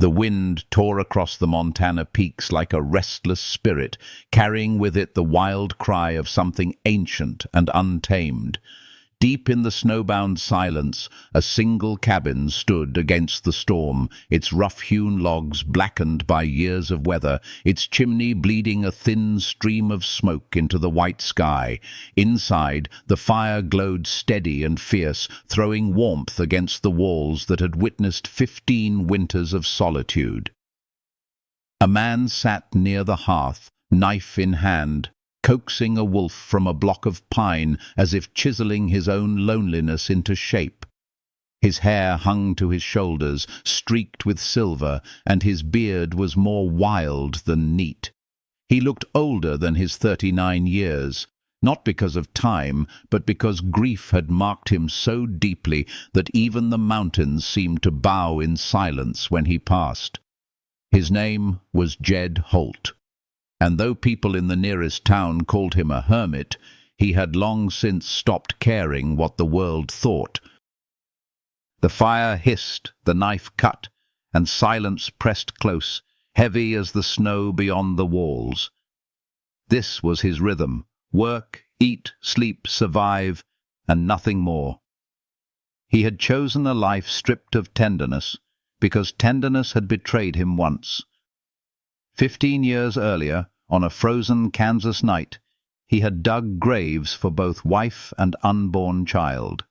The wind tore across the Montana peaks like a restless spirit, carrying with it the wild cry of something ancient and untamed. Deep in the snowbound silence, a single cabin stood against the storm, its rough-hewn logs blackened by years of weather, its chimney bleeding a thin stream of smoke into the white sky. Inside, the fire glowed steady and fierce, throwing warmth against the walls that had witnessed 15 winters of solitude. A man sat near the hearth, knife in hand, coaxing a wolf from a block of pine as if chiseling his own loneliness into shape. His hair hung to his shoulders, streaked with silver, and his beard was more wild than neat. He looked older than his 39 years, not because of time, but because grief had marked him so deeply that even the mountains seemed to bow in silence when he passed. His name was Jed Holt, and though people in the nearest town called him a hermit, he had long since stopped caring what the world thought. The fire hissed, the knife cut, and silence pressed close, heavy as the snow beyond the walls. This was his rhythm: work, eat, sleep, survive, and nothing more. He had chosen a life stripped of tenderness, because tenderness had betrayed him once. 15 years earlier, on a frozen Kansas night, he had dug graves for both wife and unborn child.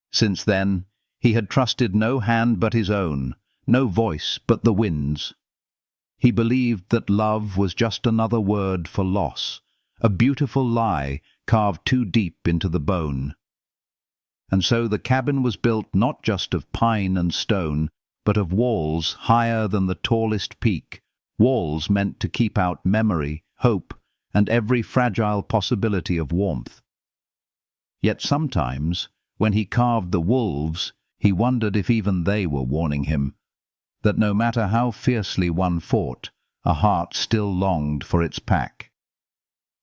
Since then, he had trusted no hand but his own, no voice but the wind's. He believed that love was just another word for loss, a beautiful lie carved too deep into the bone. And so the cabin was built not just of pine and stone, but of walls higher than the tallest peak, walls meant to keep out memory, hope, and every fragile possibility of warmth. Yet sometimes, when he carved the wolves, he wondered if even they were warning him, that no matter how fiercely one fought, a heart still longed for its pack.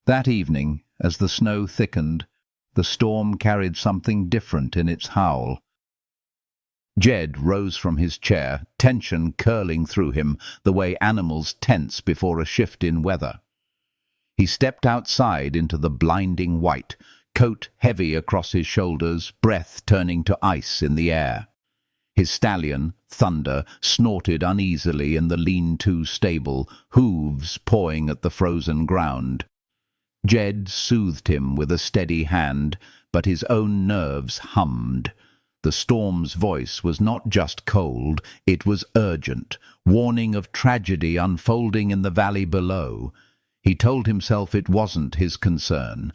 That evening, as the snow thickened, the storm carried something different in its howl. Jed rose from his chair, tension curling through him, the way animals tense before a shift in weather. He stepped outside into the blinding white, coat heavy across his shoulders, breath turning to ice in the air. His stallion, Thunder, snorted uneasily in the lean-to stable, hooves pawing at the frozen ground. Jed soothed him with a steady hand, but his own nerves hummed. The storm's voice was not just cold, it was urgent, warning of tragedy unfolding in the valley below. He told himself it wasn't his concern.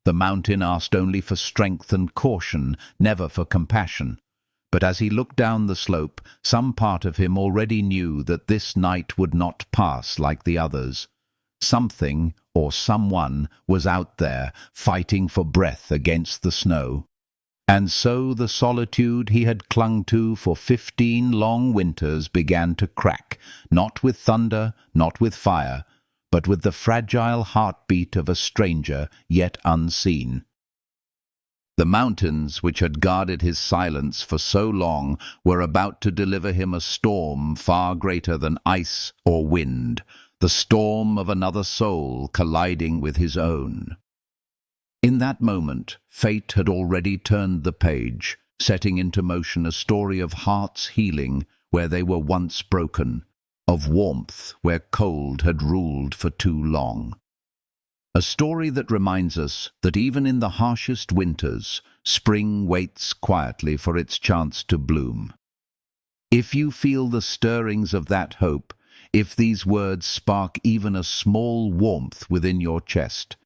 The mountain asked only for strength and caution, never for compassion. But as he looked down the slope, some part of him already knew that this night would not pass like the others. Something, or someone, was out there, fighting for breath against the snow. And so the solitude he had clung to for 15 long winters began to crack, not with thunder, not with fire, but with the fragile heartbeat of a stranger yet unseen. The mountains, which had guarded his silence for so long, were about to deliver him a storm far greater than ice or wind, the storm of another soul colliding with his own. In that moment, fate had already turned the page, setting into motion a story of hearts healing where they were once broken, of warmth where cold had ruled for too long. A story that reminds us that even in the harshest winters, spring waits quietly for its chance to bloom. If you feel the stirrings of that hope, if these words spark even a small warmth within your chest,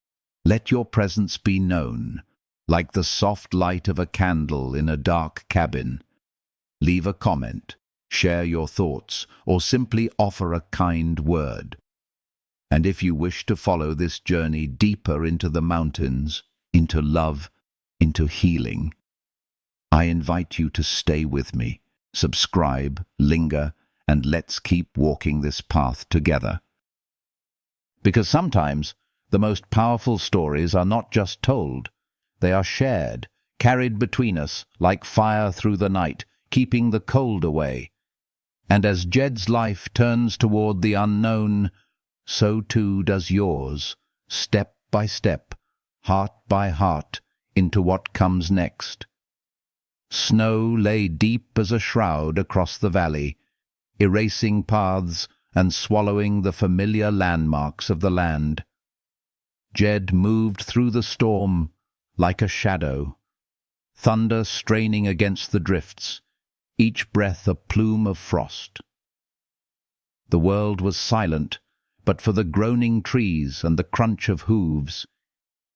let your presence be known, like the soft light of a candle in a dark cabin. Leave a comment, share your thoughts, or simply offer a kind word. And if you wish to follow this journey deeper into the mountains, into love, into healing, I invite you to stay with me, subscribe, linger, and let's keep walking this path together. Because sometimes the most powerful stories are not just told, they are shared, carried between us like fire through the night, keeping the cold away. And as Jed's life turns toward the unknown, so too does yours, step by step, heart by heart, into what comes next. Snow lay deep as a shroud across the valley, erasing paths and swallowing the familiar landmarks of the land. Jed moved through the storm like a shadow, thunder straining against the drifts, each breath a plume of frost. The world was silent, but for the groaning trees and the crunch of hooves,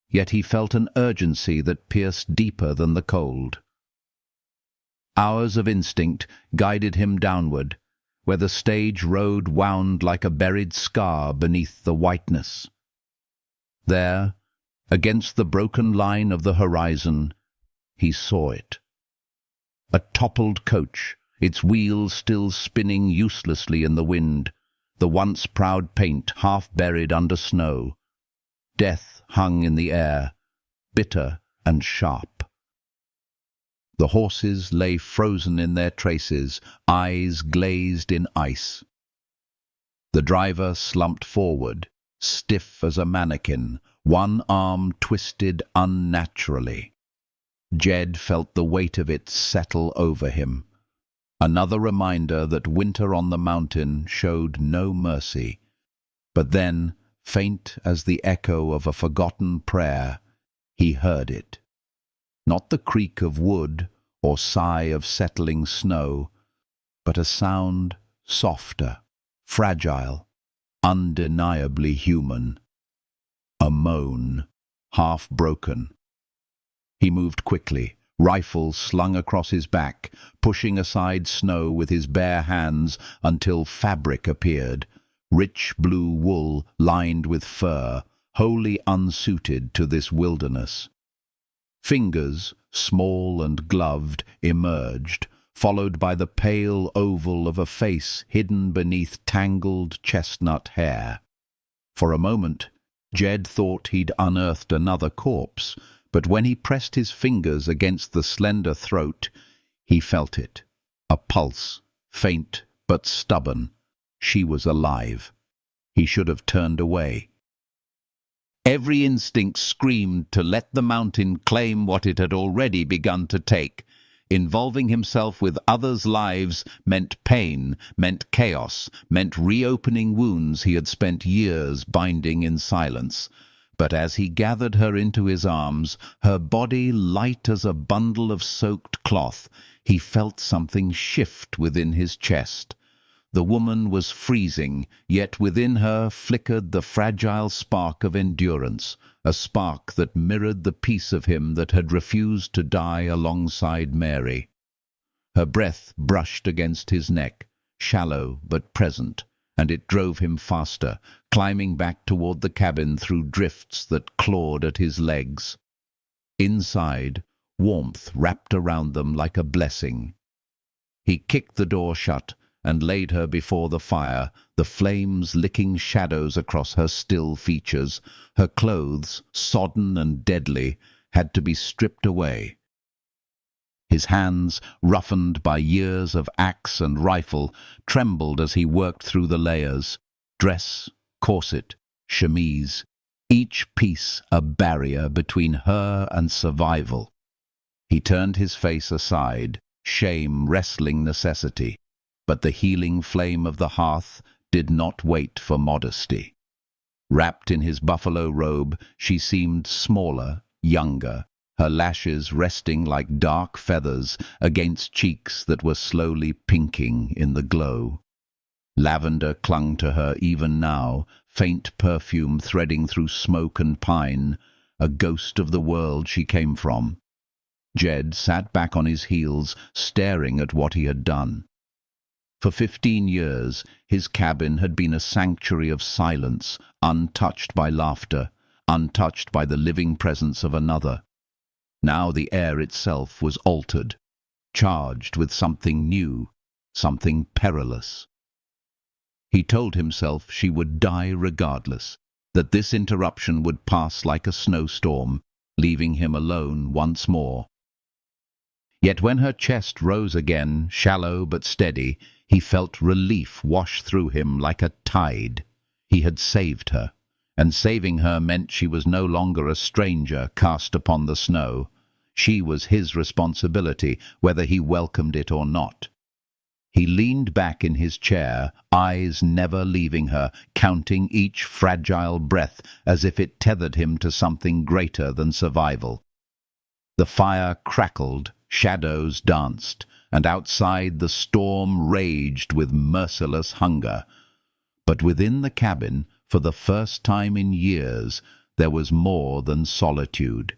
yet he felt an urgency that pierced deeper than the cold. Hours of instinct guided him downward, where the stage road wound like a buried scar beneath the whiteness. There, against the broken line of the horizon, he saw it. A toppled coach, its wheels still spinning uselessly in the wind, the once proud paint half buried under snow. Death hung in the air, bitter and sharp. The horses lay frozen in their traces, eyes glazed in ice. The driver slumped forward, stiff as a mannequin, one arm twisted unnaturally. Jed felt the weight of it settle over him. Another reminder that winter on the mountain showed no mercy. But then, faint as the echo of a forgotten prayer, he heard it. Not the creak of wood or sigh of settling snow, but a sound softer, fragile, undeniably human. A moan, half broken. He moved quickly, rifle slung across his back, pushing aside snow with his bare hands until fabric appeared, rich blue wool lined with fur, wholly unsuited to this wilderness. Fingers, small and gloved, emerged, followed by the pale oval of a face hidden beneath tangled chestnut hair. For a moment, Jed thought he'd unearthed another corpse, but when he pressed his fingers against the slender throat, he felt it. A pulse, faint but stubborn. She was alive. He should have turned away. Every instinct screamed to let the mountain claim what it had already begun to take. Involving himself with others' lives meant pain, meant chaos, meant reopening wounds he had spent years binding in silence. But as he gathered her into his arms, her body light as a bundle of soaked cloth, he felt something shift within his chest. The woman was freezing, yet within her flickered the fragile spark of endurance, a spark that mirrored the piece of him that had refused to die alongside Mary. Her breath brushed against his neck, shallow but present, and it drove him faster, climbing back toward the cabin through drifts that clawed at his legs. Inside, warmth wrapped around them like a blessing. He kicked the door shut and laid her before the fire, the flames licking shadows across her still features. Her clothes, sodden and deadly, had to be stripped away. His hands, roughened by years of axe and rifle, trembled as he worked through the layers. Dress, corset, chemise, each piece a barrier between her and survival. He turned his face aside, shame wrestling necessity, but the healing flame of the hearth did not wait for modesty. Wrapped in his buffalo robe, she seemed smaller, younger, her lashes resting like dark feathers against cheeks that were slowly pinking in the glow. Lavender clung to her even now, faint perfume threading through smoke and pine, a ghost of the world she came from. Jed sat back on his heels, staring at what he had done. For 15 years, his cabin had been a sanctuary of silence, untouched by laughter, untouched by the living presence of another. Now the air itself was altered, charged with something new, something perilous. He told himself she would die regardless, that this interruption would pass like a snowstorm, leaving him alone once more. Yet when her chest rose again, shallow but steady, He felt relief wash through him like a tide. He had saved her, and saving her meant she was no longer a stranger cast upon the snow. She was his responsibility, whether he welcomed it or not. He leaned back in his chair, eyes never leaving her, counting each fragile breath as if it tethered him to something greater than survival. The fire crackled, shadows danced, and outside the storm raged with merciless hunger. But within the cabin, for the first time in years, there was more than solitude.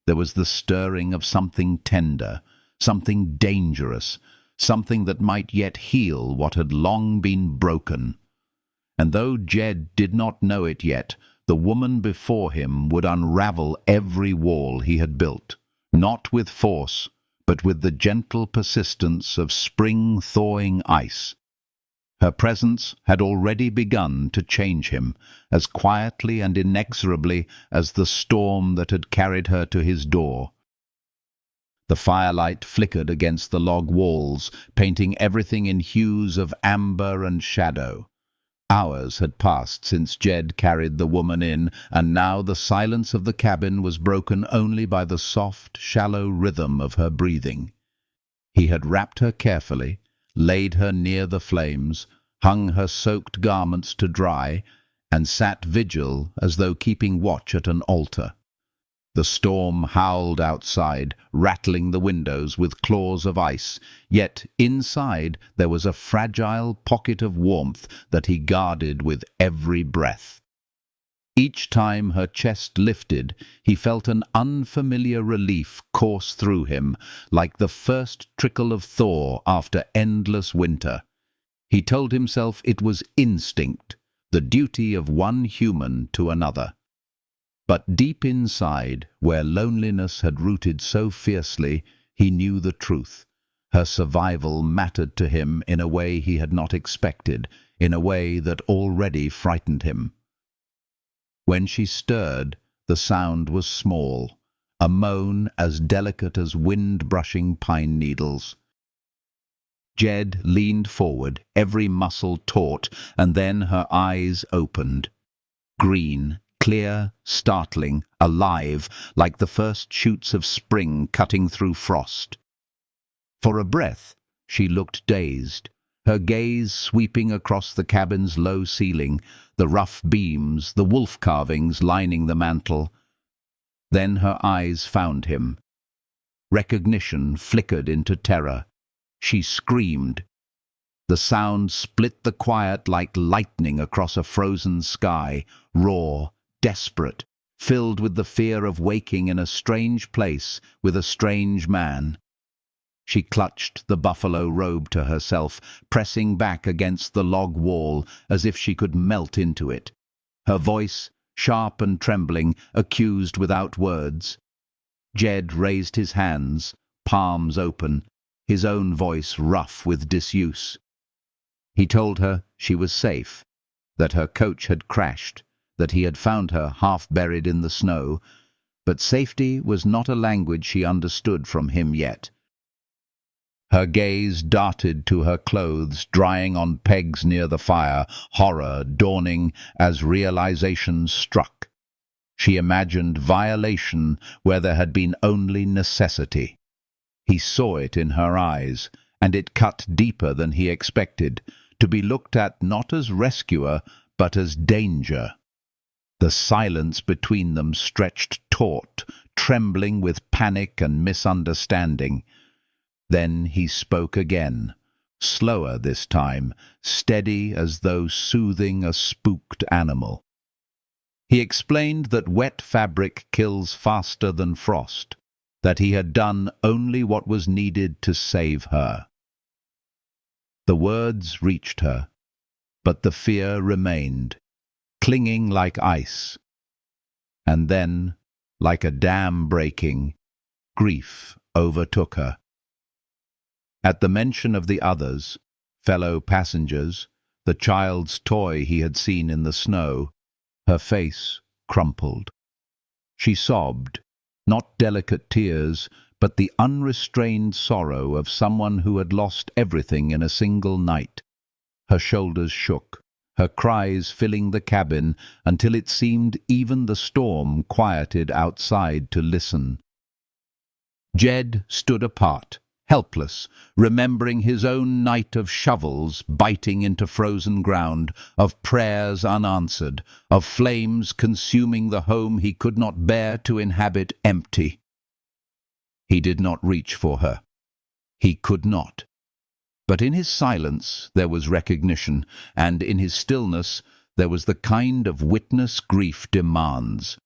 There was the stirring of something tender, something dangerous, something that might yet heal what had long been broken. And though Jed did not know it yet, the woman before him would unravel every wall he had built, not with force, but with the gentle persistence of spring-thawing ice. Her presence had already begun to change him, as quietly and inexorably as the storm that had carried her to his door. The firelight flickered against the log walls, painting everything in hues of amber and shadow. Hours had passed since Jed carried the woman in, and now the silence of the cabin was broken only by the soft, shallow rhythm of her breathing. He had wrapped her carefully, laid her near the flames, hung her soaked garments to dry, and sat vigil as though keeping watch at an altar. The storm howled outside, rattling the windows with claws of ice, yet inside there was a fragile pocket of warmth that he guarded with every breath. Each time her chest lifted, he felt an unfamiliar relief course through him, like the first trickle of thaw after endless winter. He told himself it was instinct, the duty of one human to another. But deep inside, where loneliness had rooted so fiercely, he knew the truth. Her survival mattered to him in a way he had not expected, in a way that already frightened him. When she stirred, the sound was small, a moan as delicate as wind-brushing pine needles. Jed leaned forward, every muscle taut, and then her eyes opened. Green, clear, startling, alive, like the first shoots of spring cutting through frost. For a breath, she looked dazed, her gaze sweeping across the cabin's low ceiling, the rough beams, the wolf carvings lining the mantel. Then her eyes found him. Recognition flickered into terror. She screamed. The sound split the quiet like lightning across a frozen sky, raw, desperate, filled with the fear of waking in a strange place with a strange man. She clutched the buffalo robe to herself, pressing back against the log wall as if she could melt into it. Her voice, sharp and trembling, accused without words. Jed raised his hands, palms open, his own voice rough with disuse. He told her she was safe, that her coach had crashed, that he had found her half buried in the snow, but safety was not a language she understood from him yet. Her gaze darted to her clothes drying on pegs near the fire, horror dawning as realization struck. She imagined violation where there had been only necessity. He saw it in her eyes, and it cut deeper than he expected, to be looked at not as rescuer, but as danger. The silence between them stretched taut, trembling with panic and misunderstanding. Then he spoke again, slower this time, steady as though soothing a spooked animal. He explained that wet fabric kills faster than frost, that he had done only what was needed to save her. The words reached her, but the fear remained, clinging like ice. And then, like a dam breaking, grief overtook her. At the mention of the others, fellow passengers, the child's toy he had seen in the snow, her face crumpled. She sobbed, not delicate tears, but the unrestrained sorrow of someone who had lost everything in a single night. Her shoulders shook, her cries filling the cabin until it seemed even the storm quieted outside to listen. Jed stood apart, helpless, remembering his own night of shovels biting into frozen ground, of prayers unanswered, of flames consuming the home he could not bear to inhabit empty. He did not reach for her. He could not. But in his silence there was recognition, and in his stillness there was the kind of witness grief demands.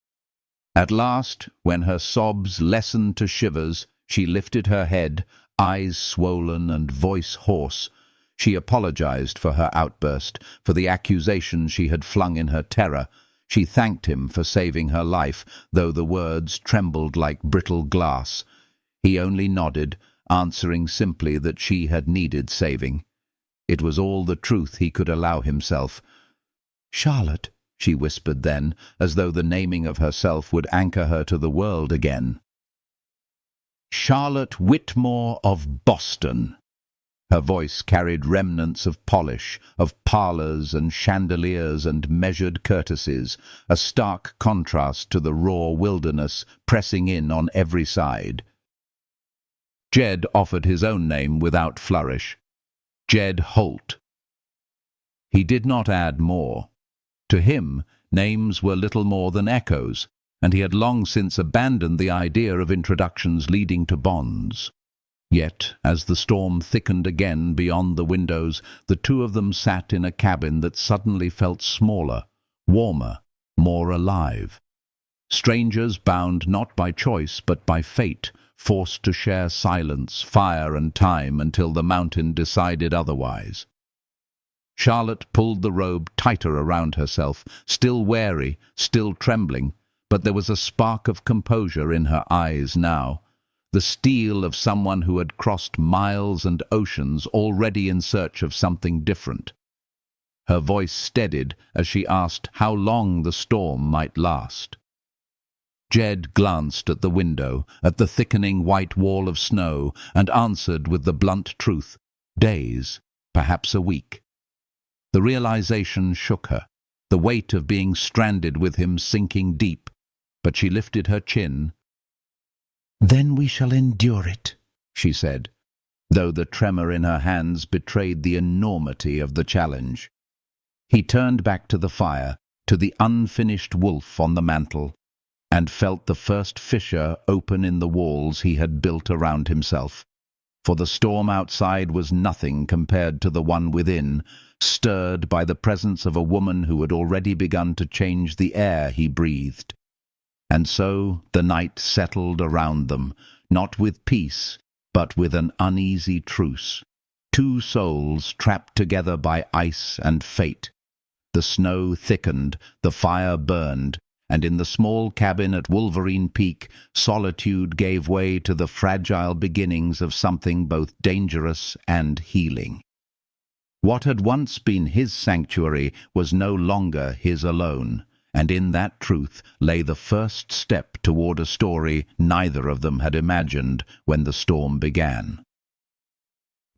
At last, when her sobs lessened to shivers, she lifted her head, eyes swollen and voice hoarse. She apologized for her outburst, for the accusations she had flung in her terror. She thanked him for saving her life, though the words trembled like brittle glass. He only nodded, answering simply that she had needed saving. It was all the truth he could allow himself. "Charlotte," she whispered then, as though the naming of herself would anchor her to the world again. "Charlotte Whitmore of Boston." Her voice carried remnants of polish, of parlours and chandeliers and measured courtesies, a stark contrast to the raw wilderness pressing in on every side. Jed offered his own name without flourish. Jed Holt. He did not add more. To him, names were little more than echoes, and he had long since abandoned the idea of introductions leading to bonds. Yet, as the storm thickened again beyond the windows, the two of them sat in a cabin that suddenly felt smaller, warmer, more alive. Strangers bound not by choice but by fate, forced to share silence, fire and time until the mountain decided otherwise. Charlotte pulled the robe tighter around herself, still wary, still trembling, but there was a spark of composure in her eyes now, the steel of someone who had crossed miles and oceans already in search of something different. Her voice steadied as she asked how long the storm might last. Jed glanced at the window, at the thickening white wall of snow, and answered with the blunt truth, days, perhaps a week. The realization shook her, the weight of being stranded with him sinking deep, but she lifted her chin. "Then we shall endure it," she said, though the tremor in her hands betrayed the enormity of the challenge. He turned back to the fire, to the unfinished wolf on the mantel, and felt the first fissure open in the walls he had built around himself. For the storm outside was nothing compared to the one within, stirred by the presence of a woman who had already begun to change the air he breathed. And so the night settled around them, not with peace, but with an uneasy truce. Two souls trapped together by ice and fate. The snow thickened, the fire burned, and in the small cabin at Wolverine Peak, solitude gave way to the fragile beginnings of something both dangerous and healing. What had once been his sanctuary was no longer his alone, and in that truth lay the first step toward a story neither of them had imagined when the storm began.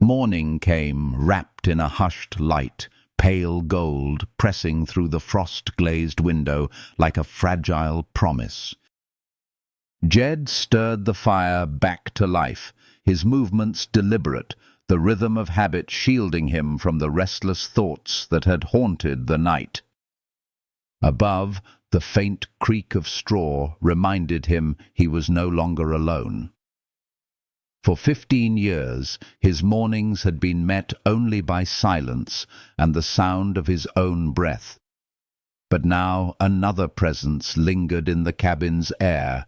Morning came, wrapped in a hushed light, pale gold pressing through the frost-glazed window like a fragile promise. Jed stirred the fire back to life, his movements deliberate, the rhythm of habit shielding him from the restless thoughts that had haunted the night. Above, the faint creak of straw reminded him he was no longer alone. For 15 years, his mornings had been met only by silence and the sound of his own breath. But now another presence lingered in the cabin's air,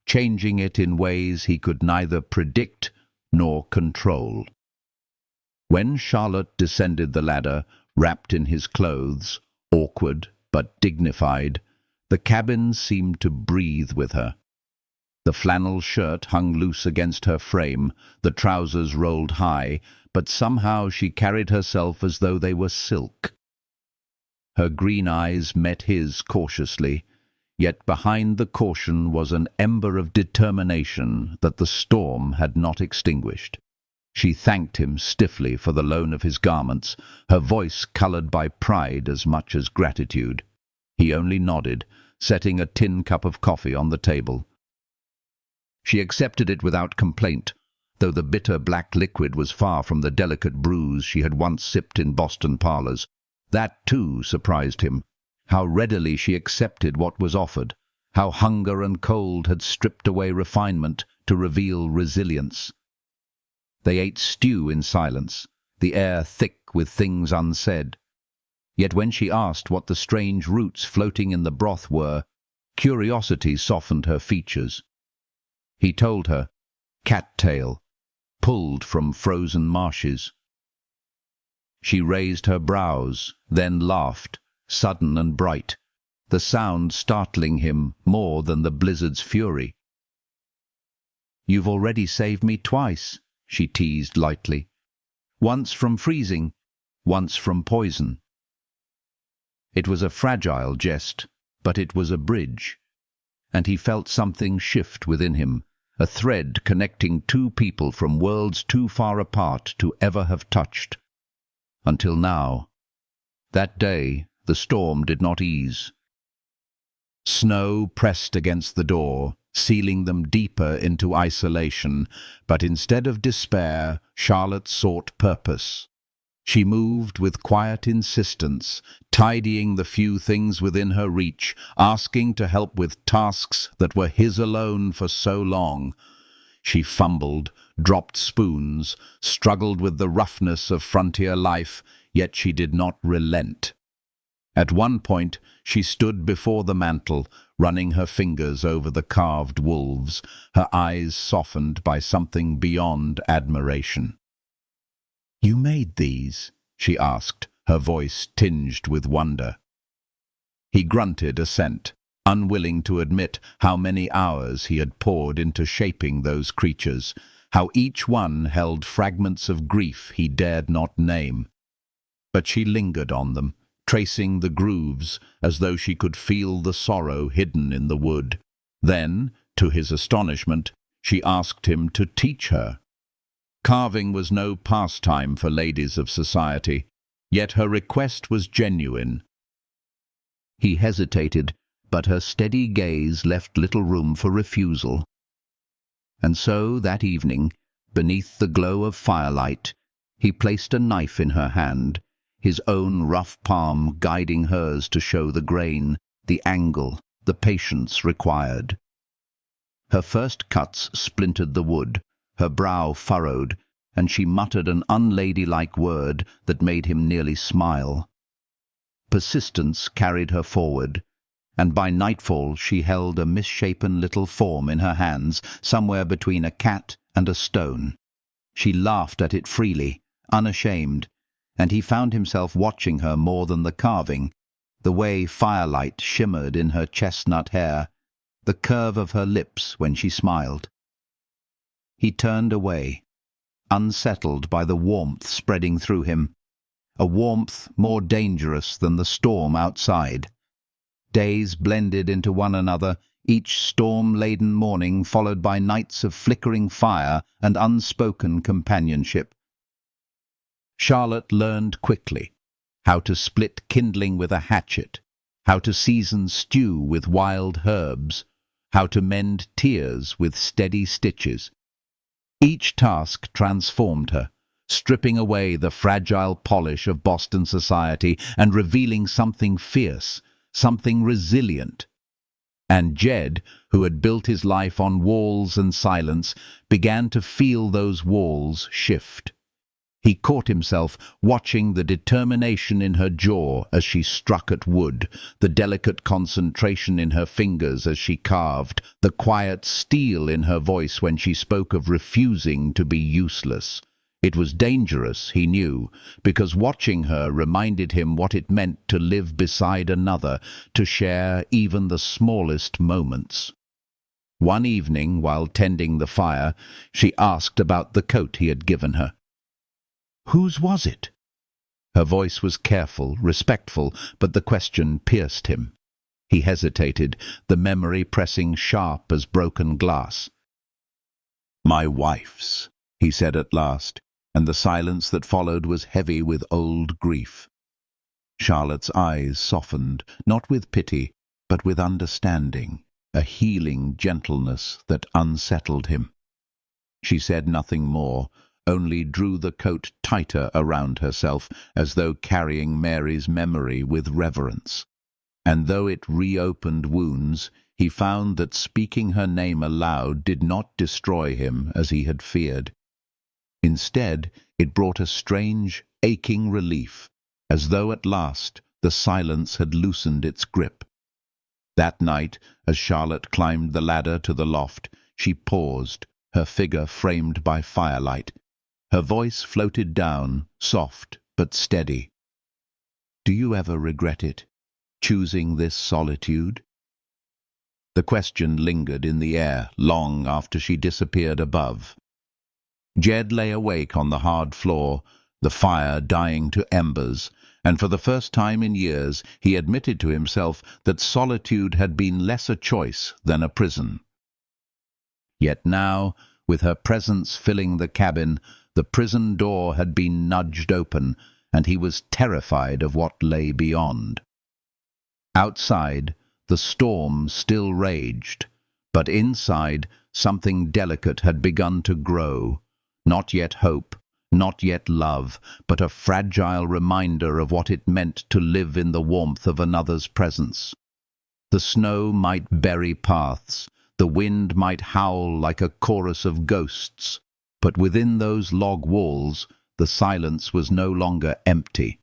changing it in ways he could neither predict nor control. When Charlotte descended the ladder, wrapped in his clothes, awkward but dignified, the cabin seemed to breathe with her. The flannel shirt hung loose against her frame, the trousers rolled high, but somehow she carried herself as though they were silk. Her green eyes met his cautiously. Yet behind the caution was an ember of determination that the storm had not extinguished. She thanked him stiffly for the loan of his garments, her voice coloured by pride as much as gratitude. He only nodded, setting a tin cup of coffee on the table. She accepted it without complaint, though the bitter black liquid was far from the delicate brews she had once sipped in Boston parlours. That, too, surprised him. How readily she accepted what was offered, how hunger and cold had stripped away refinement to reveal resilience. They ate stew in silence, the air thick with things unsaid. Yet when she asked what the strange roots floating in the broth were, curiosity softened her features. He told her, cattail, pulled from frozen marshes. She raised her brows, then laughed, sudden and bright, the sound startling him more than the blizzard's fury. "You've already saved me twice," she teased lightly. "Once from freezing, once from poison." It was a fragile jest, but it was a bridge, and he felt something shift within him, a thread connecting two people from worlds too far apart to ever have touched. Until now. That day, the storm did not ease. Snow pressed against the door, sealing them deeper into isolation, but instead of despair, Charlotte sought purpose. She moved with quiet insistence, tidying the few things within her reach, asking to help with tasks that were his alone for so long. She fumbled, dropped spoons, struggled with the roughness of frontier life, yet she did not relent. At one point, she stood before the mantel, running her fingers over the carved wolves, her eyes softened by something beyond admiration. "You made these?" she asked, her voice tinged with wonder. He grunted assent, unwilling to admit how many hours he had poured into shaping those creatures, how each one held fragments of grief he dared not name. But she lingered on them, tracing the grooves as though she could feel the sorrow hidden in the wood. Then, to his astonishment, she asked him to teach her. Carving was no pastime for ladies of society, yet her request was genuine. He hesitated, but her steady gaze left little room for refusal. And so, that evening, beneath the glow of firelight, he placed a knife in her hand, his own rough palm guiding hers to show the grain, the angle, the patience required. Her first cuts splintered the wood, her brow furrowed, and she muttered an unladylike word that made him nearly smile. Persistence carried her forward, and by nightfall she held a misshapen little form in her hands, somewhere between a cat and a stone. She laughed at it freely, unashamed, and he found himself watching her more than the carving, the way firelight shimmered in her chestnut hair, the curve of her lips when she smiled. He turned away, unsettled by the warmth spreading through him, a warmth more dangerous than the storm outside. Days blended into one another, each storm-laden morning followed by nights of flickering fire and unspoken companionship. Charlotte learned quickly how to split kindling with a hatchet, how to season stew with wild herbs, how to mend tears with steady stitches. Each task transformed her, stripping away the fragile polish of Boston society and revealing something fierce, something resilient. And Jed, who had built his life on walls and silence, began to feel those walls shift. He caught himself watching the determination in her jaw as she struck at wood, the delicate concentration in her fingers as she carved, the quiet steel in her voice when she spoke of refusing to be useless. It was dangerous, he knew, because watching her reminded him what it meant to live beside another, to share even the smallest moments. One evening, while tending the fire, she asked about the coat he had given her. "Whose was it?" Her voice was careful, respectful, but the question pierced him. He hesitated, the memory pressing sharp as broken glass. "My wife's," he said at last, and the silence that followed was heavy with old grief. Charlotte's eyes softened, not with pity, but with understanding, a healing gentleness that unsettled him. She said nothing more, only drew the coat tighter around herself, as though carrying Mary's memory with reverence. And though it reopened wounds, he found that speaking her name aloud did not destroy him as he had feared. Instead, it brought a strange, aching relief, as though at last the silence had loosened its grip. That night, as Charlotte climbed the ladder to the loft, she paused, her figure framed by firelight. Her voice floated down, soft but steady. "Do you ever regret it, choosing this solitude?" The question lingered in the air long after she disappeared above. Jed lay awake on the hard floor, the fire dying to embers, and for the first time in years he admitted to himself that solitude had been less a choice than a prison. Yet now, with her presence filling the cabin, the prison door had been nudged open, and he was terrified of what lay beyond. Outside, the storm still raged, but inside something delicate had begun to grow. Not yet hope, not yet love, but a fragile reminder of what it meant to live in the warmth of another's presence. The snow might bury paths, the wind might howl like a chorus of ghosts, but within those log walls the silence was no longer empty.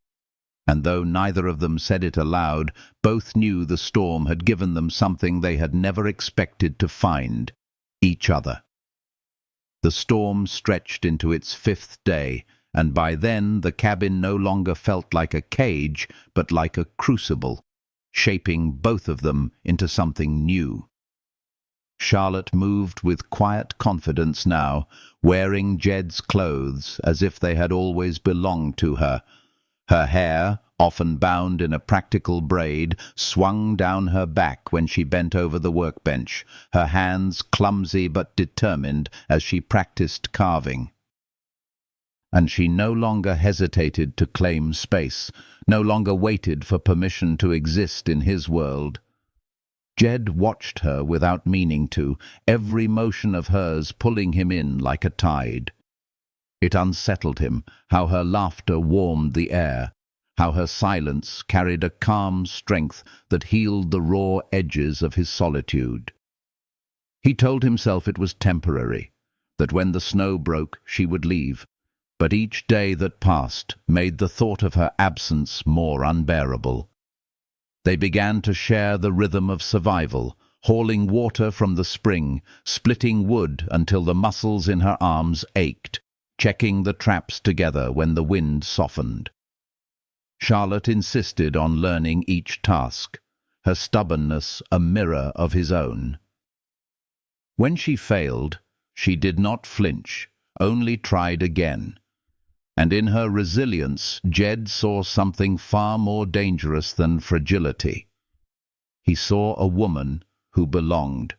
And though neither of them said it aloud, both knew the storm had given them something they had never expected to find: each other. The storm stretched into its 5th day, and by then the cabin no longer felt like a cage, but like a crucible, shaping both of them into something new. Charlotte moved with quiet confidence now, wearing Jed's clothes as if they had always belonged to her. Her hair, often bound in a practical braid, swung down her back when she bent over the workbench, her hands clumsy but determined as she practiced carving. And she no longer hesitated to claim space, no longer waited for permission to exist in his world. Jed watched her without meaning to, every motion of hers pulling him in like a tide. It unsettled him, how her laughter warmed the air, how her silence carried a calm strength that healed the raw edges of his solitude. He told himself it was temporary, that when the snow broke she would leave, but each day that passed made the thought of her absence more unbearable. They began to share the rhythm of survival, hauling water from the spring, splitting wood until the muscles in her arms ached, checking the traps together when the wind softened. Charlotte insisted on learning each task, her stubbornness a mirror of his own. When she failed, she did not flinch, only tried again. And in her resilience, Jed saw something far more dangerous than fragility. He saw a woman who belonged.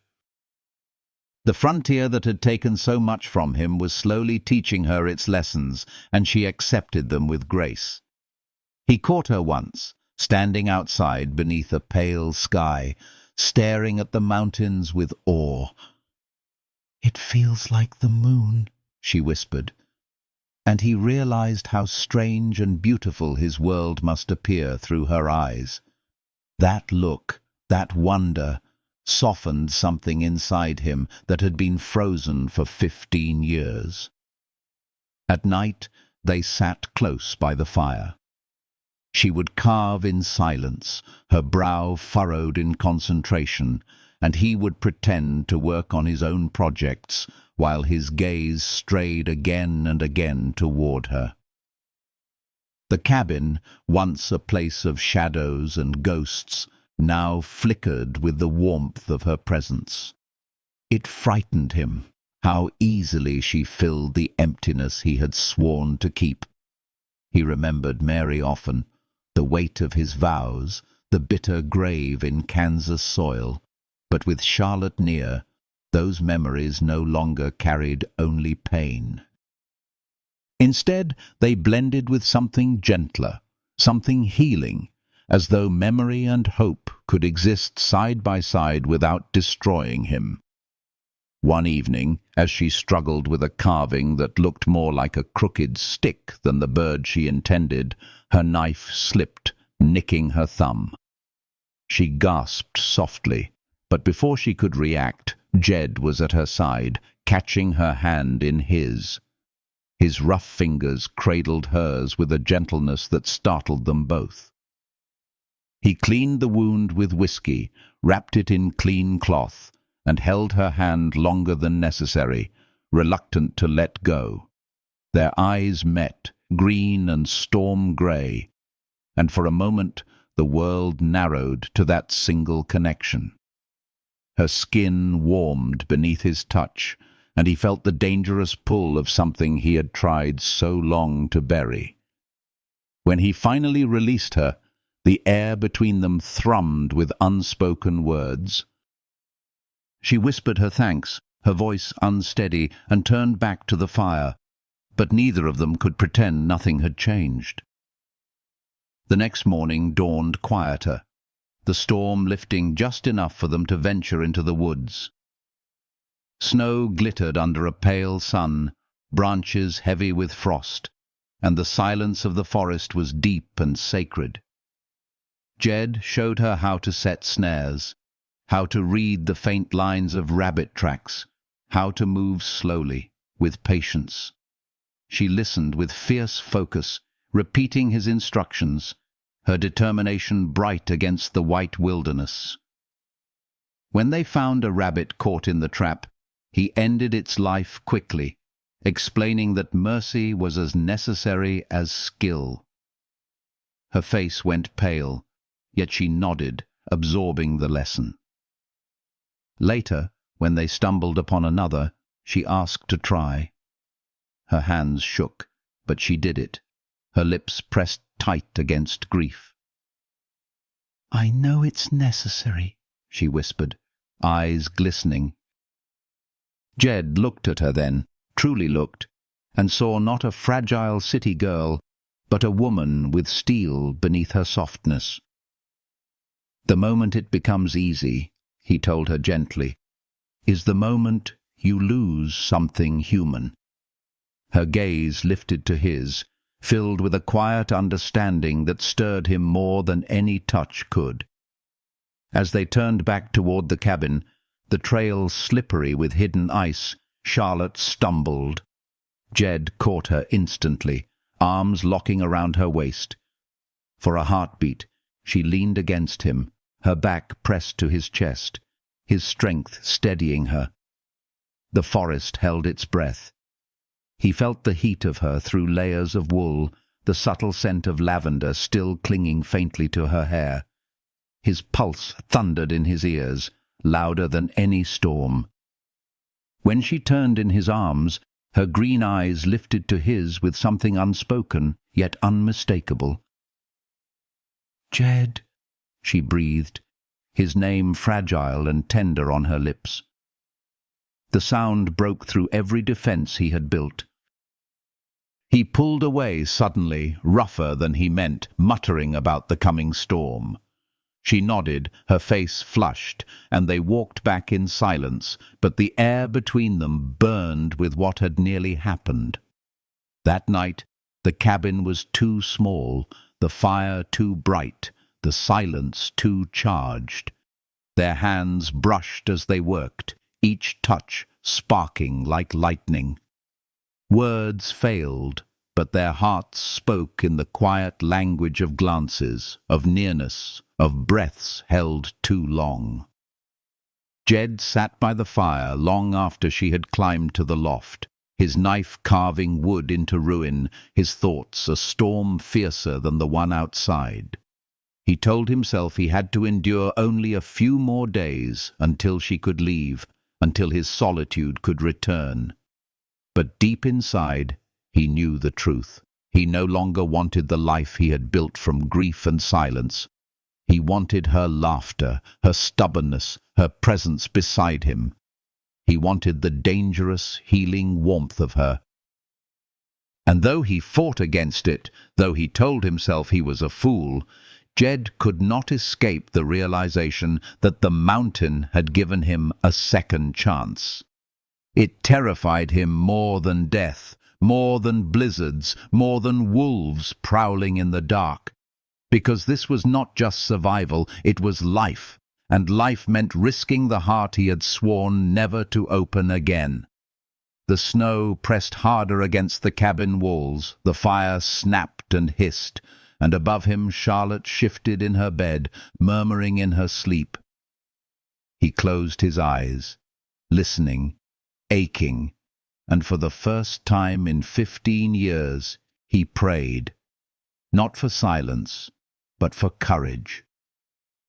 The frontier that had taken so much from him was slowly teaching her its lessons, and she accepted them with grace. He caught her once, standing outside beneath a pale sky, staring at the mountains with awe. "It feels like the moon," she whispered. And he realized how strange and beautiful his world must appear through her eyes. That look, that wonder, softened something inside him that had been frozen for 15 years. At night, they sat close by the fire. She would carve in silence, her brow furrowed in concentration, and he would pretend to work on his own projects, while his gaze strayed again and again toward her. The cabin, once a place of shadows and ghosts, now flickered with the warmth of her presence. It frightened him, how easily she filled the emptiness he had sworn to keep. He remembered Mary often, the weight of his vows, the bitter grave in Kansas soil, but with Charlotte near, those memories no longer carried only pain. Instead, they blended with something gentler, something healing, as though memory and hope could exist side by side without destroying him. One evening, as she struggled with a carving that looked more like a crooked stick than the bird she intended, her knife slipped, nicking her thumb. She gasped softly, but before she could react, Jed was at her side, catching her hand in his. His rough fingers cradled hers with a gentleness that startled them both. He cleaned the wound with whiskey, wrapped it in clean cloth, and held her hand longer than necessary, reluctant to let go. Their eyes met, green and storm-grey, and for a moment the world narrowed to that single connection. Her skin warmed beneath his touch, and he felt the dangerous pull of something he had tried so long to bury. When he finally released her, the air between them thrummed with unspoken words. She whispered her thanks, her voice unsteady, and turned back to the fire, but neither of them could pretend nothing had changed. The next morning dawned quieter, the storm lifting just enough for them to venture into the woods. Snow glittered under a pale sun, branches heavy with frost, and the silence of the forest was deep and sacred. Jed showed her how to set snares, how to read the faint lines of rabbit tracks, how to move slowly, with patience. She listened with fierce focus, repeating his instructions, her determination bright against the white wilderness. When they found a rabbit caught in the trap, he ended its life quickly, explaining that mercy was as necessary as skill. Her face went pale, yet she nodded, absorbing the lesson. Later, when they stumbled upon another, she asked to try. Her hands shook, but she did it, her lips pressed tight against grief. "I know it's necessary," she whispered, eyes glistening. Jed looked at her then, truly looked, and saw not a fragile city girl, but a woman with steel beneath her softness. "The moment it becomes easy," he told her gently, "is the moment you lose something human." Her gaze lifted to his, filled with a quiet understanding that stirred him more than any touch could. As they turned back toward the cabin, the trail slippery with hidden ice, Charlotte stumbled. Jed caught her instantly, arms locking around her waist. For a heartbeat, she leaned against him, her back pressed to his chest, his strength steadying her. The forest held its breath. He felt the heat of her through layers of wool, the subtle scent of lavender still clinging faintly to her hair. His pulse thundered in his ears, louder than any storm. When she turned in his arms, her green eyes lifted to his with something unspoken, yet unmistakable. "Jed," she breathed, his name fragile and tender on her lips. The sound broke through every defense he had built. He pulled away suddenly, rougher than he meant, muttering about the coming storm. She nodded, her face flushed, and they walked back in silence, but the air between them burned with what had nearly happened. That night, the cabin was too small, the fire too bright, the silence too charged. Their hands brushed as they worked, each touch sparking like lightning. Words failed, but their hearts spoke in the quiet language of glances, of nearness, of breaths held too long. Jed sat by the fire long after she had climbed to the loft, his knife carving wood into ruin, his thoughts a storm fiercer than the one outside. He told himself he had to endure only a few more days until she could leave, until his solitude could return. But deep inside, he knew the truth. He no longer wanted the life he had built from grief and silence. He wanted her laughter, her stubbornness, her presence beside him. He wanted the dangerous, healing warmth of her. And though he fought against it, though he told himself he was a fool, Jed could not escape the realization that the mountain had given him a second chance. It terrified him more than death, more than blizzards, more than wolves prowling in the dark. Because this was not just survival, it was life, and life meant risking the heart he had sworn never to open again. The snow pressed harder against the cabin walls, the fire snapped and hissed, and above him Charlotte shifted in her bed, murmuring in her sleep. He closed his eyes, listening, aching, and for the first time in 15 years he prayed, not for silence, but for courage.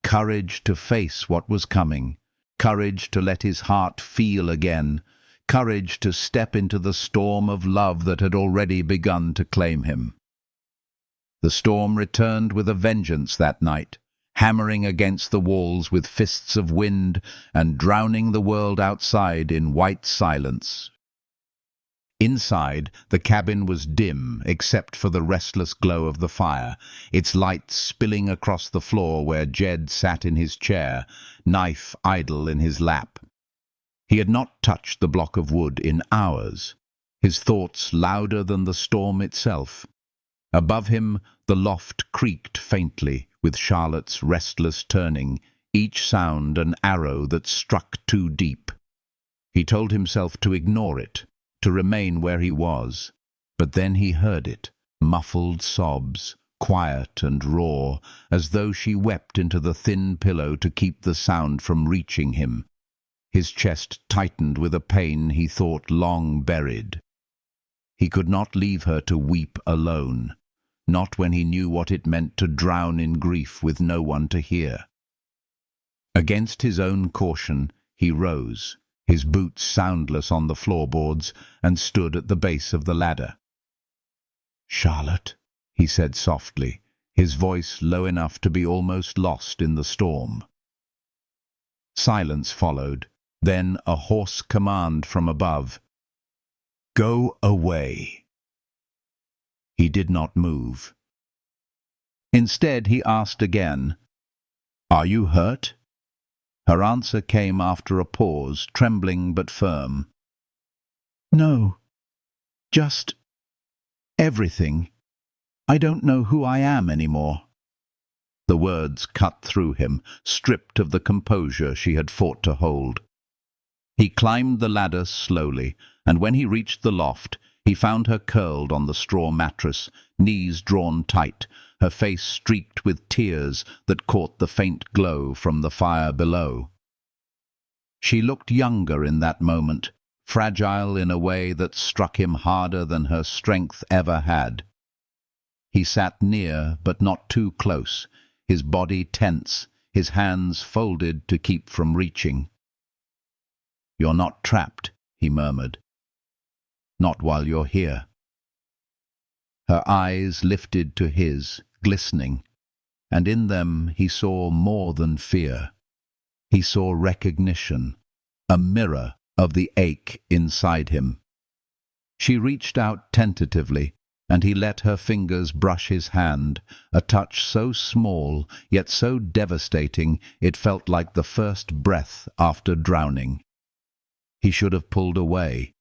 Courage to face what was coming, courage to let his heart feel again, courage to step into the storm of love that had already begun to claim him. The storm returned with a vengeance that night, hammering against the walls with fists of wind and drowning the world outside in white silence. Inside, the cabin was dim except for the restless glow of the fire, its light spilling across the floor where Jed sat in his chair, knife idle in his lap. He had not touched the block of wood in hours, his thoughts louder than the storm itself. Above him, the loft creaked faintly, with Charlotte's restless turning, each sound an arrow that struck too deep. He told himself to ignore it, to remain where he was, but then he heard it, muffled sobs, quiet and raw, as though she wept into the thin pillow to keep the sound from reaching him. His chest tightened with a pain he thought long buried. He could not leave her to weep alone, not when he knew what it meant to drown in grief with no one to hear. Against his own caution, he rose, his boots soundless on the floorboards, and stood at the base of the ladder. "Charlotte," he said softly, his voice low enough to be almost lost in the storm. Silence followed, then a hoarse command from above. "Go away." He did not move. Instead, he asked again, "Are you hurt?" Her answer came after a pause, trembling but firm. "No, just everything. I don't know who I am anymore." The words cut through him, stripped of the composure she had fought to hold. He climbed the ladder slowly, and when he reached the loft, he found her curled on the straw mattress, knees drawn tight, her face streaked with tears that caught the faint glow from the fire below. She looked younger in that moment, fragile in a way that struck him harder than her strength ever had. He sat near, but not too close, his body tense, his hands folded to keep from reaching. "You're not trapped," he murmured. "Not while you're here." Her eyes lifted to his, glistening, and in them he saw more than fear. He saw recognition, a mirror of the ache inside him. She reached out tentatively, and he let her fingers brush his hand, a touch so small, yet so devastating it felt like the first breath after drowning. He should have pulled away.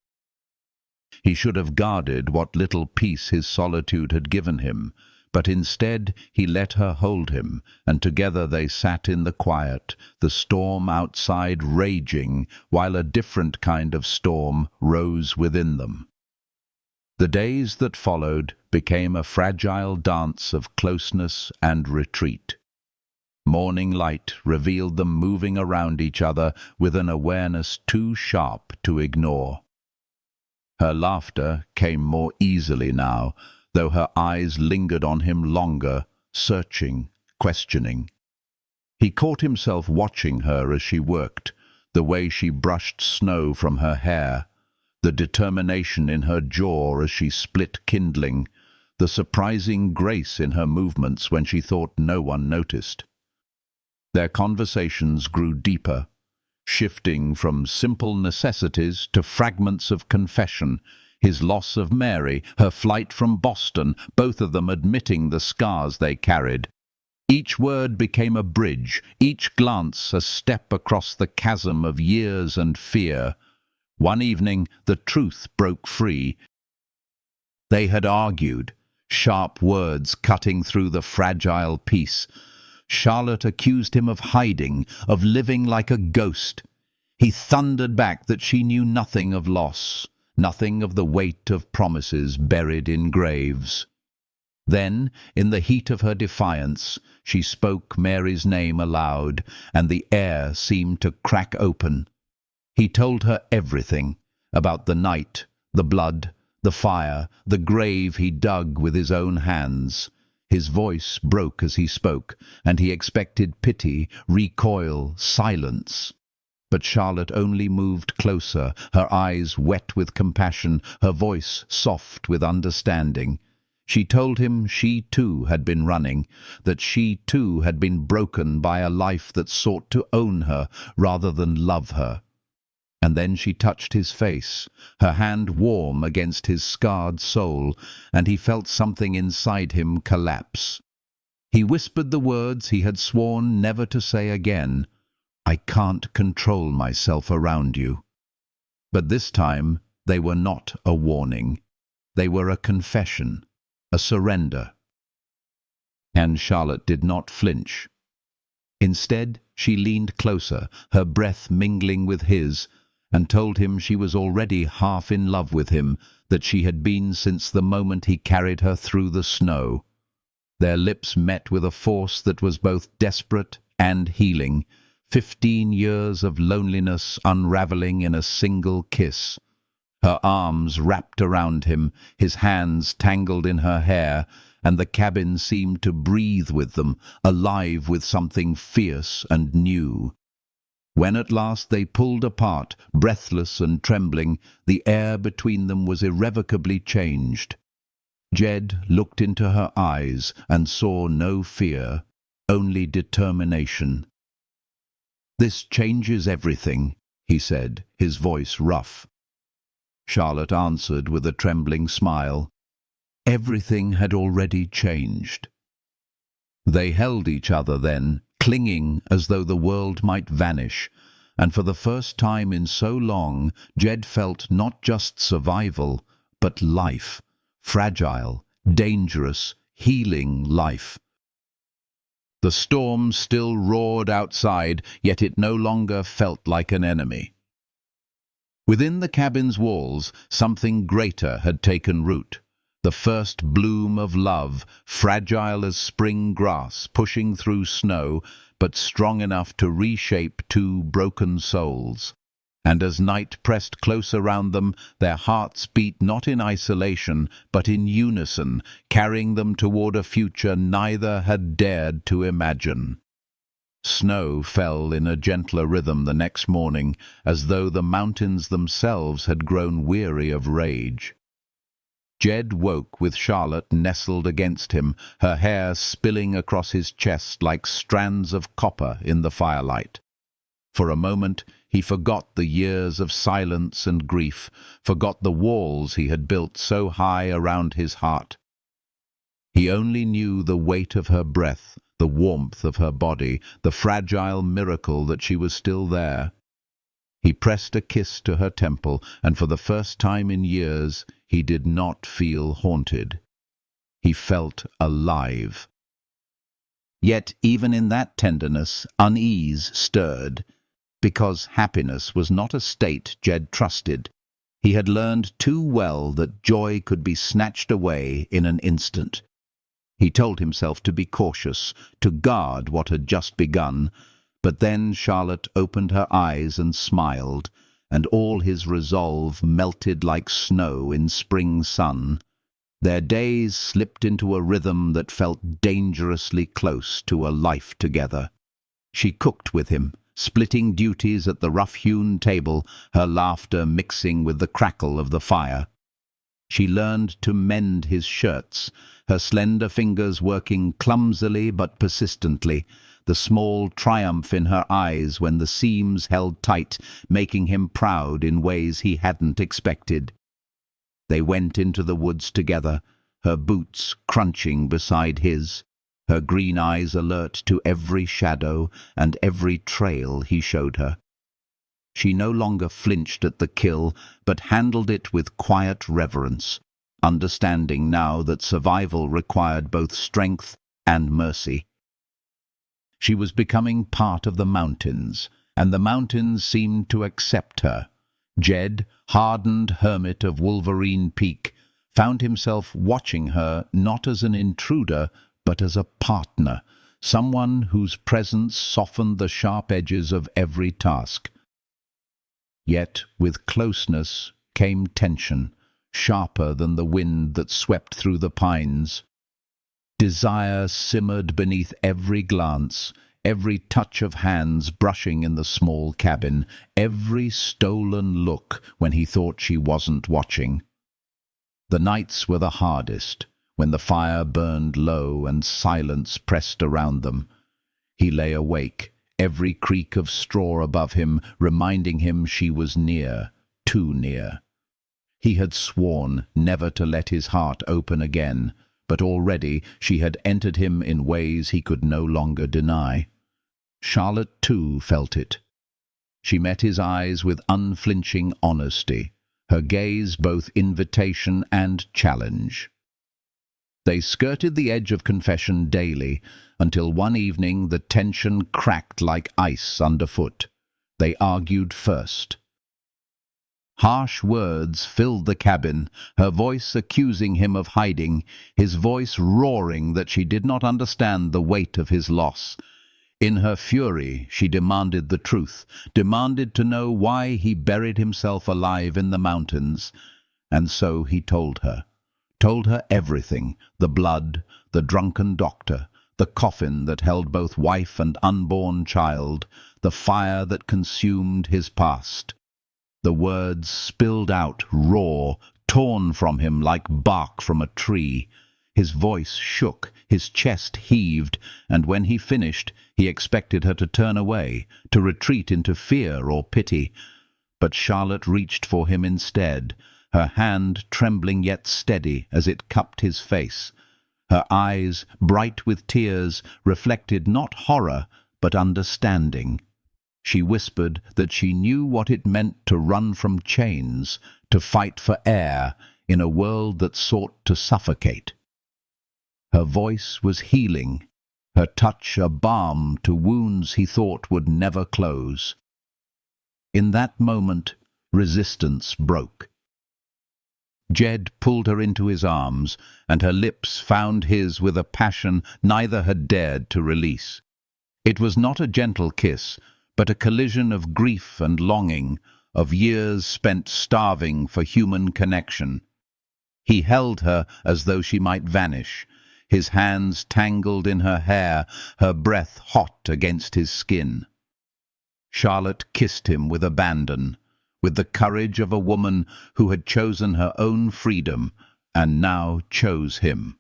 He should have guarded what little peace his solitude had given him, but instead he let her hold him, and together they sat in the quiet, the storm outside raging, while a different kind of storm rose within them. The days that followed became a fragile dance of closeness and retreat. Morning light revealed them moving around each other with an awareness too sharp to ignore. Her laughter came more easily now, though her eyes lingered on him longer, searching, questioning. He caught himself watching her as she worked, the way she brushed snow from her hair, the determination in her jaw as she split kindling, the surprising grace in her movements when she thought no one noticed. Their conversations grew deeper, shifting from simple necessities to fragments of confession, his loss of Mary, her flight from Boston, both of them admitting the scars they carried. Each word became a bridge, each glance a step across the chasm of years and fear. One evening, the truth broke free. They had argued, sharp words cutting through the fragile peace. Charlotte accused him of hiding, of living like a ghost. He thundered back that she knew nothing of loss, nothing of the weight of promises buried in graves. Then, in the heat of her defiance, she spoke Mary's name aloud, and the air seemed to crack open. He told her everything, about the night, the blood, the fire, the grave he dug with his own hands. His voice broke as he spoke, and he expected pity, recoil, silence. But Charlotte only moved closer, her eyes wet with compassion, her voice soft with understanding. She told him she too had been running, that she too had been broken by a life that sought to own her rather than love her. And then she touched his face, her hand warm against his scarred soul, and he felt something inside him collapse. He whispered the words he had sworn never to say again, "I can't control myself around you." But this time they were not a warning. They were a confession, a surrender. And Charlotte did not flinch. Instead, she leaned closer, her breath mingling with his, and told him she was already half in love with him, that she had been since the moment he carried her through the snow. Their lips met with a force that was both desperate and healing, 15 years of loneliness unraveling in a single kiss. Her arms wrapped around him, his hands tangled in her hair, and the cabin seemed to breathe with them, alive with something fierce and new. When at last they pulled apart, breathless and trembling, the air between them was irrevocably changed. Jed looked into her eyes and saw no fear, only determination. "This changes everything," he said, his voice rough. Charlotte answered with a trembling smile. Everything had already changed. They held each other then, clinging as though the world might vanish, and for the first time in so long, Jed felt not just survival, but life, fragile, dangerous, healing life. The storm still roared outside, yet it no longer felt like an enemy. Within the cabin's walls, something greater had taken root. The first bloom of love, fragile as spring grass pushing through snow, but strong enough to reshape two broken souls. And as night pressed close around them, their hearts beat not in isolation, but in unison, carrying them toward a future neither had dared to imagine. Snow fell in a gentler rhythm the next morning, as though the mountains themselves had grown weary of rage. Jed woke with Charlotte nestled against him, her hair spilling across his chest like strands of copper in the firelight. For a moment he forgot the years of silence and grief, forgot the walls he had built so high around his heart. He only knew the weight of her breath, the warmth of her body, the fragile miracle that she was still there. He pressed a kiss to her temple, and for the first time in years he did not feel haunted. He felt alive. Yet even in that tenderness, unease stirred, because happiness was not a state Jed trusted. He had learned too well that joy could be snatched away in an instant. He told himself to be cautious, to guard what had just begun, but then Charlotte opened her eyes and smiled, and all his resolve melted like snow in spring sun. Their days slipped into a rhythm that felt dangerously close to a life together. She cooked with him, splitting duties at the rough-hewn table, her laughter mixing with the crackle of the fire. She learned to mend his shirts, her slender fingers working clumsily but persistently, the small triumph in her eyes when the seams held tight, making him proud in ways he hadn't expected. They went into the woods together, her boots crunching beside his, her green eyes alert to every shadow and every trail he showed her. She no longer flinched at the kill, but handled it with quiet reverence, understanding now that survival required both strength and mercy. She was becoming part of the mountains, and the mountains seemed to accept her. Jed, hardened hermit of Wolverine Peak, found himself watching her not as an intruder, but as a partner, someone whose presence softened the sharp edges of every task. Yet, with closeness came tension, sharper than the wind that swept through the pines. Desire simmered beneath every glance, every touch of hands brushing in the small cabin, every stolen look when he thought she wasn't watching. The nights were the hardest, when the fire burned low and silence pressed around them. He lay awake, every creak of straw above him reminding him she was near, too near. He had sworn never to let his heart open again, but already she had entered him in ways he could no longer deny. Charlotte, too, felt it. She met his eyes with unflinching honesty, her gaze both invitation and challenge. They skirted the edge of confession daily, until one evening the tension cracked like ice underfoot. They argued first. Harsh words filled the cabin, her voice accusing him of hiding, his voice roaring that she did not understand the weight of his loss. In her fury, she demanded the truth, demanded to know why he buried himself alive in the mountains. And so he told her everything, the blood, the drunken doctor, the coffin that held both wife and unborn child, the fire that consumed his past. The words spilled out raw, torn from him like bark from a tree. His voice shook, his chest heaved, and when he finished, he expected her to turn away, to retreat into fear or pity. But Charlotte reached for him instead, her hand trembling yet steady as it cupped his face. Her eyes, bright with tears, reflected not horror, but understanding. She whispered that she knew what it meant to run from chains, to fight for air, in a world that sought to suffocate. Her voice was healing, her touch a balm to wounds he thought would never close. In that moment, resistance broke. Jed pulled her into his arms, and her lips found his with a passion neither had dared to release. It was not a gentle kiss, but a collision of grief and longing, of years spent starving for human connection. He held her as though she might vanish, his hands tangled in her hair, her breath hot against his skin. Charlotte kissed him with abandon, with the courage of a woman who had chosen her own freedom and now chose him.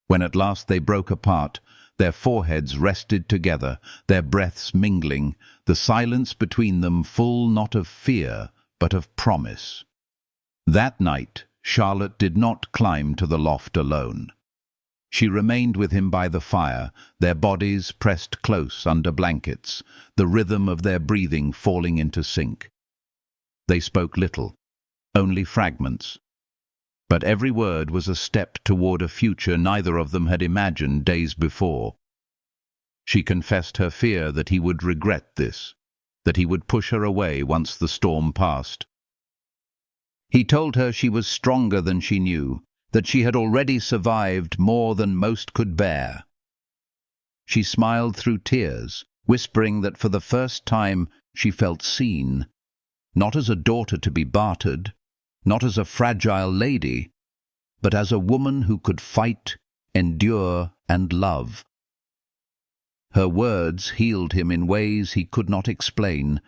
When at last they broke apart, their foreheads rested together, their breaths mingling, the silence between them full not of fear, but of promise. That night, Charlotte did not climb to the loft alone. She remained with him by the fire, their bodies pressed close under blankets, the rhythm of their breathing falling into sync. They spoke little, only fragments. But every word was a step toward a future neither of them had imagined days before. She confessed her fear that he would regret this, that he would push her away once the storm passed. He told her she was stronger than she knew, that she had already survived more than most could bear. She smiled through tears, whispering that for the first time she felt seen, not as a daughter to be bartered, not as a fragile lady, but as a woman who could fight, endure, and love. Her words healed him in ways he could not explain,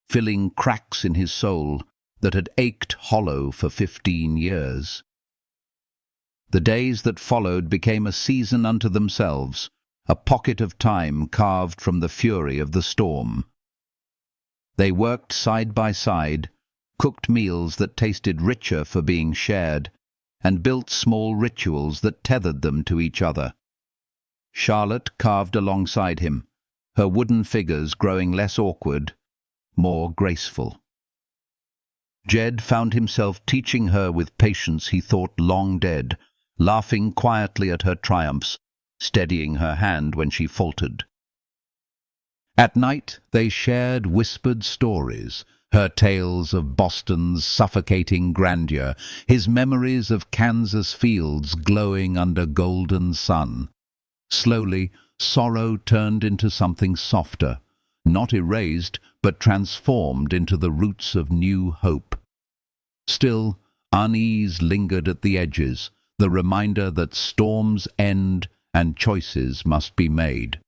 filling cracks in his soul that had ached hollow for 15 years. The days that followed became a season unto themselves, a pocket of time carved from the fury of the storm. They worked side by side, cooked meals that tasted richer for being shared, and built small rituals that tethered them to each other. Charlotte carved alongside him, her wooden figures growing less awkward, more graceful. Jed found himself teaching her with patience he thought long dead, laughing quietly at her triumphs, steadying her hand when she faltered. At night they shared whispered stories, her tales of Boston's suffocating grandeur, his memories of Kansas fields glowing under golden sun. Slowly, sorrow turned into something softer, not erased, but transformed into the roots of new hope. Still, unease lingered at the edges, the reminder that storms end and choices must be made.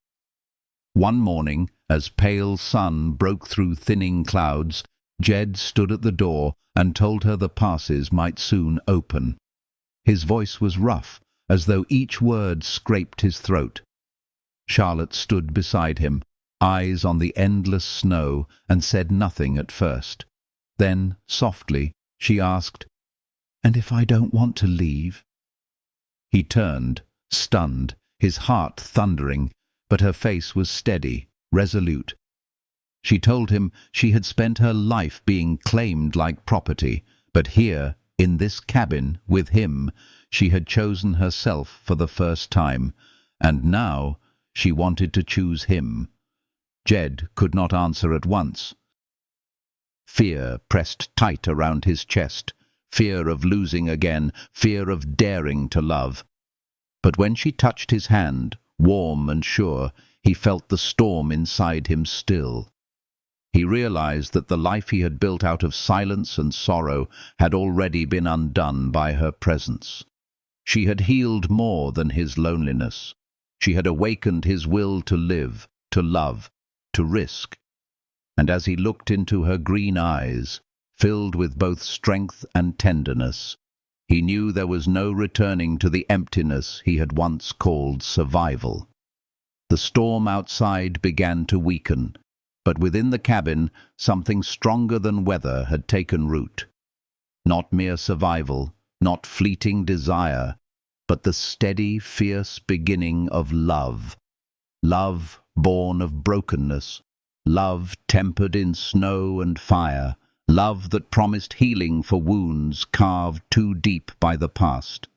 One morning, as pale sun broke through thinning clouds, Jed stood at the door and told her the passes might soon open. His voice was rough, as though each word scraped his throat. Charlotte stood beside him, eyes on the endless snow, and said nothing at first. Then, softly, she asked, "And if I don't want to leave?" He turned, stunned, his heart thundering, but her face was steady, resolute. She told him she had spent her life being claimed like property, but here, in this cabin, with him, she had chosen herself for the first time, and now she wanted to choose him. Jed could not answer at once. Fear pressed tight around his chest, fear of losing again, fear of daring to love. But when she touched his hand, warm and sure, he felt the storm inside him still. He realized that the life he had built out of silence and sorrow had already been undone by her presence. She had healed more than his loneliness. She had awakened his will to live, to love, to risk. And as he looked into her green eyes, filled with both strength and tenderness, he knew there was no returning to the emptiness he had once called survival. The storm outside began to weaken, but within the cabin something stronger than weather had taken root. Not mere survival, not fleeting desire, but the steady, fierce beginning of love. Love born of brokenness, love tempered in snow and fire, love that promised healing for wounds carved too deep by the past.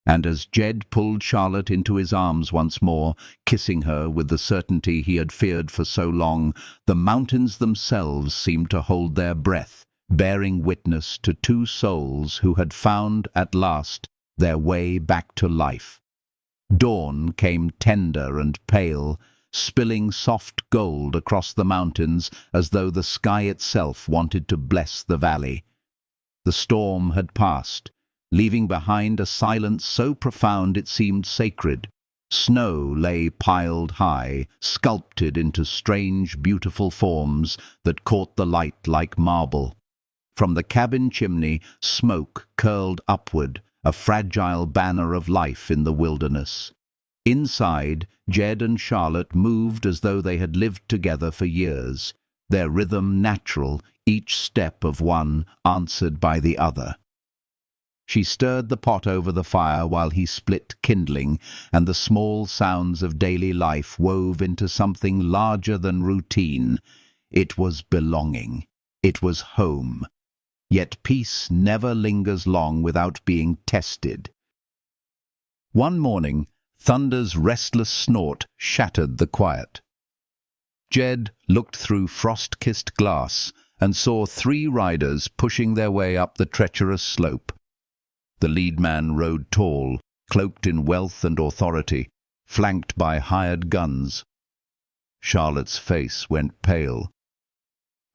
And as Jed pulled Charlotte into his arms once more, kissing her with the certainty he had feared for so long, the mountains themselves seemed to hold their breath, bearing witness to two souls who had found, at last, their way back to life. Dawn came tender and pale, spilling soft gold across the mountains as though the sky itself wanted to bless the valley. The storm had passed, leaving behind a silence so profound it seemed sacred. Snow lay piled high, sculpted into strange, beautiful forms that caught the light like marble. From the cabin chimney, smoke curled upward, a fragile banner of life in the wilderness. Inside, Jed and Charlotte moved as though they had lived together for years, their rhythm natural, each step of one answered by the other. She stirred the pot over the fire while he split kindling, and the small sounds of daily life wove into something larger than routine. It was belonging. It was home. Yet peace never lingers long without being tested. One morning, thunder's restless snort shattered the quiet. Jed looked through frost-kissed glass and saw 3 riders pushing their way up the treacherous slope. The lead man rode tall, cloaked in wealth and authority, flanked by hired guns. Charlotte's face went pale.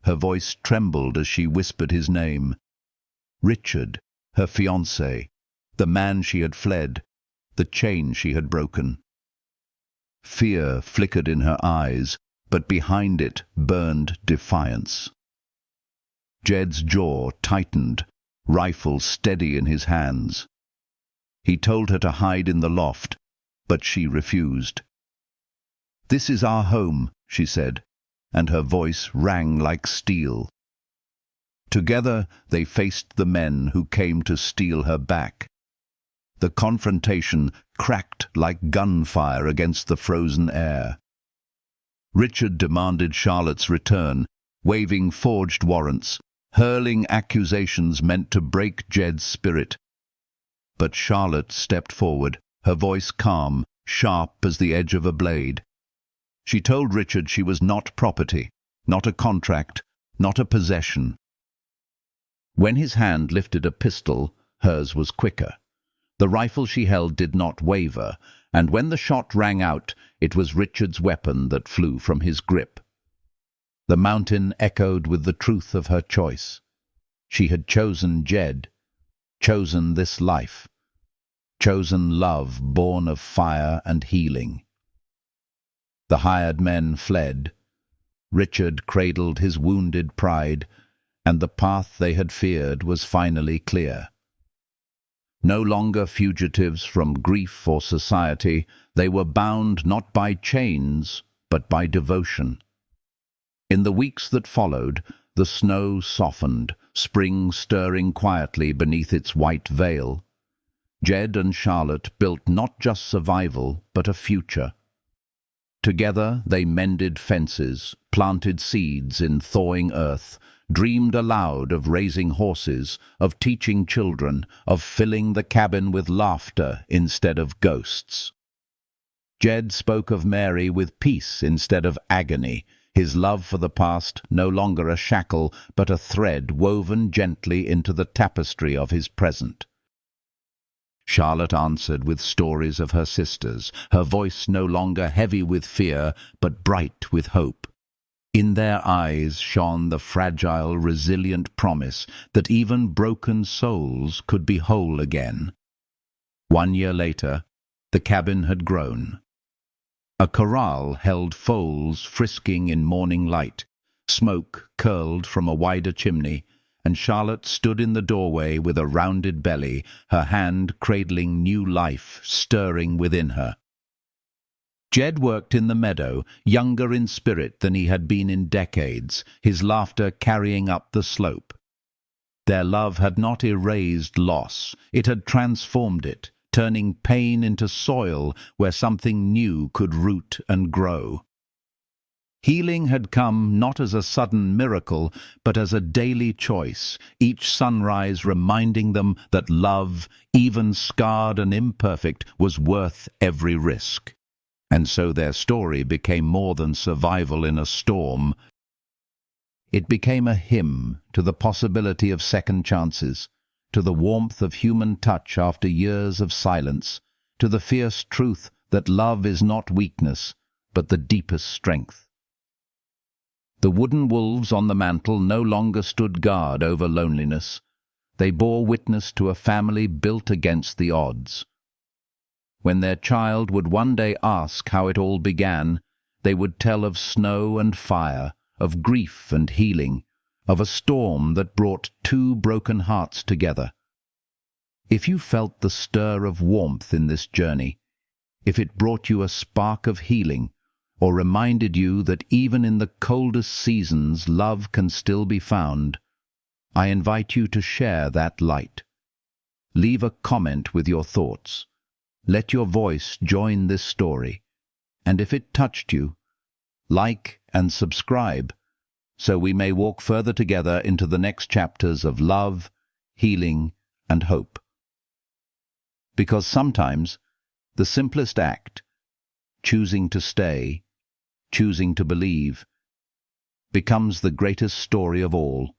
Her voice trembled as she whispered his name. Richard, her fiancé, the man she had fled, the chain she had broken. Fear flickered in her eyes, but behind it burned defiance. Jed's jaw tightened, rifle steady in his hands. He told her to hide in the loft, but she refused. "This is our home," she said, and her voice rang like steel. Together they faced the men who came to steal her back. The confrontation cracked like gunfire against the frozen air. Richard demanded Charlotte's return, waving forged warrants, hurling accusations meant to break Jed's spirit. But Charlotte stepped forward, her voice calm, sharp as the edge of a blade. She told Richard she was not property, not a contract, not a possession. When his hand lifted a pistol, hers was quicker. The rifle she held did not waver, and when the shot rang out, it was Richard's weapon that flew from his grip. The mountain echoed with the truth of her choice. She had chosen Jed, chosen this life, chosen love born of fire and healing. The hired men fled. Richard cradled his wounded pride, and the path they had feared was finally clear. No longer fugitives from grief or society, they were bound not by chains, but by devotion. In the weeks that followed, the snow softened, spring stirring quietly beneath its white veil. Jed and Charlotte built not just survival, but a future. Together they mended fences, planted seeds in thawing earth, dreamed aloud of raising horses, of teaching children, of filling the cabin with laughter instead of ghosts. Jed spoke of Mary with peace instead of agony, his love for the past no longer a shackle, but a thread woven gently into the tapestry of his present. Charlotte answered with stories of her sisters, her voice no longer heavy with fear, but bright with hope. In their eyes shone the fragile, resilient promise that even broken souls could be whole again. 1 year later, the cabin had grown. A corral held foals frisking in morning light. Smoke curled from a wider chimney, and Charlotte stood in the doorway with a rounded belly, her hand cradling new life stirring within her. Jed worked in the meadow, younger in spirit than he had been in decades, his laughter carrying up the slope. Their love had not erased loss, it had transformed it, turning pain into soil where something new could root and grow. Healing had come not as a sudden miracle, but as a daily choice, each sunrise reminding them that love, even scarred and imperfect, was worth every risk. And so their story became more than survival in a storm. It became a hymn to the possibility of second chances, to the warmth of human touch after years of silence, to the fierce truth that love is not weakness, but the deepest strength. The wooden wolves on the mantel no longer stood guard over loneliness. They bore witness to a family built against the odds. When their child would one day ask how it all began, they would tell of snow and fire, of grief and healing, of a storm that brought two broken hearts together. If you felt the stir of warmth in this journey, if it brought you a spark of healing, or reminded you that even in the coldest seasons love can still be found, I invite you to share that light. Leave a comment with your thoughts. Let your voice join this story, and if it touched you, like and subscribe, so we may walk further together into the next chapters of love, healing, and hope. Because sometimes the simplest act, choosing to stay, choosing to believe, becomes the greatest story of all.